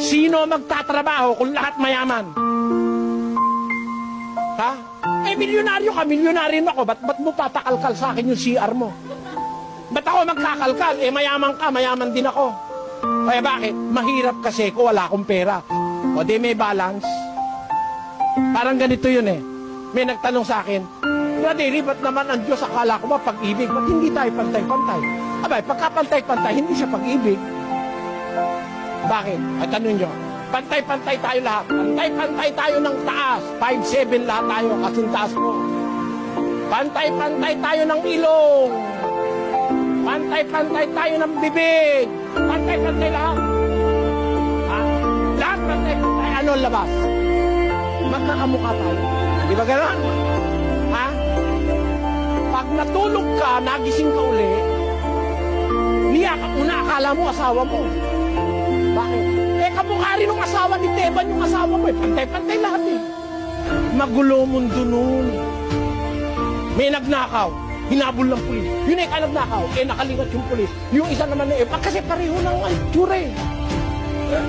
Sino magtatrabaho kung lahat mayaman? Ha? Eh, milyonaryo ka, milyonaryo ako. Ba't mo patakalkal sa akin yung CR mo? Ba't ako magkakalkal? Eh, mayaman ka, mayaman din ako. Kaya bakit? Mahirap kasi kung wala akong pera. O di may balance. Parang ganito yun eh. May nagtanong sa akin, Brother, ba't naman ang Diyos akala ko ba pag-ibig? Ba't hindi tayo pantay-pantay? Abay, pagka-pantay-pantay, hindi siya pag-ibig. Bakit? At tanong nyo, pantay-pantay tayo lahat. Pantay-pantay tayo ng taas. 5'7" lahat tayo, kasing taas ko. Pantay-pantay tayo ng ilong. Pantay-pantay tayo ng bibig. Pantay-pantay lahat. Ha? Lahat pantay-pantay. Ano ang labas? Magkakamukha tayo. Di ba gano'n? Ha? Pag natulog ka, nagising ka uli, niyakap mo na, akala mo asawa mo. Bakit? Eh, kamukha rin ng asawa ni Teban yung asawa mo. Eh, pantay-pantay lahat eh. Magulo mundo nun. May nagnakaw, hinabol ng pulis. Yun eh, nagnakaw, eh, nakalingat yung pulis. Yung isa naman eh, kasi pareho ng itsura eh.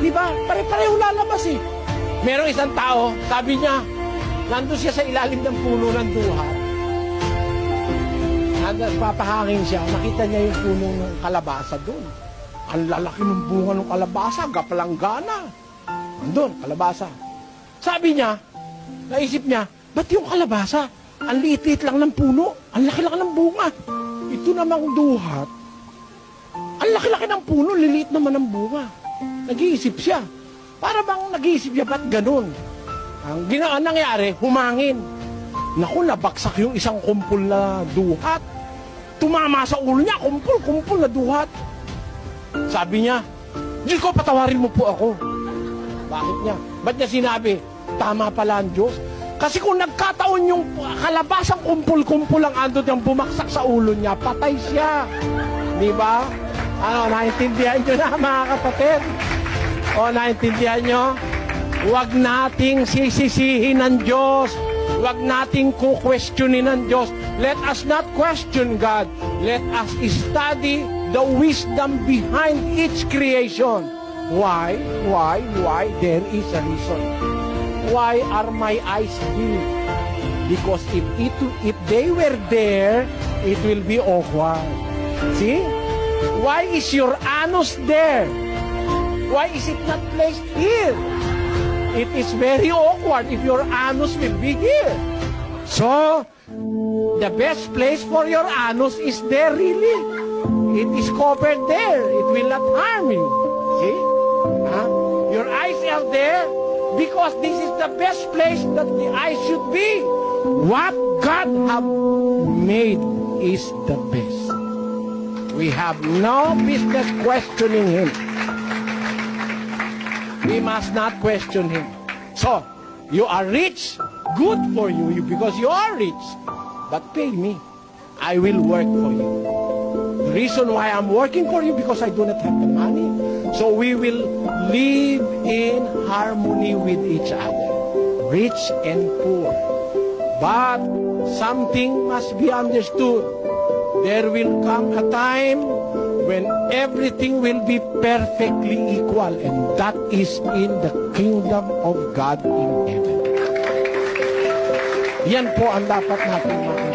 Di ba? Pare-pareho lalabas eh. Merong isang tao, sabi niya, nandun siya sa ilalim ng puno ng duhat. Papahangin siya, nakita niya yung puno ng kalabasa doon. Ang lalaki ng bunga ng kalabasa, gapalanggana. Andun, kalabasa. Sabi niya, naisip niya, ba't yung kalabasa? Ang liit-liit lang ng puno, ang laki-laki ng bunga. Ito namang duhat, ang laki-laki ng puno, liliit naman ng bunga. Nag-iisip siya. Para bang nag-iisip siya, ba't ganun? Ang nangyari, humangin. Naku, nabaksak yung isang kumpul na duhat. Tumama sa ulo niya, kumpul na duhat. Sabi niya, Diyos ko, patawarin mo po ako. Bakit niya? Ba't niya sinabi, tama pala ang Diyos? Kasi kung nagkataon yung kalabasang kumpul-kumpul ang andot yung bumaksak sa ulo niya, patay siya. Di ba? Ano, naintindihan nyo na mga kapatid? O, naintindihan nyo? Huwag nating sisisihin ng Diyos. Huwag nating kukwestiyonin ng Diyos. Let us not question God. Let us study the wisdom behind each creation. Why? There is a reason. Why are my eyes big? Because if they were there, it will be awkward. See? Why is your anus there? Why is it not placed here? It is very awkward if your anus will be here. So, the best place for your anus is there really. It is covered there. It will not harm you. See? Huh? Your eyes are there because this is the best place that the eyes should be. What God have made is the best. We have no business questioning Him. We must not question Him. So, you are rich, good for you because you are rich. But pay me. I will work for you. The reason why I'm working for you because I do not have the money. So we will live in harmony with each other. Rich and poor. But something must be understood. There will come a time when everything will be perfectly equal, and that is in the kingdom of God in heaven. Yan po ang dapat natin makita.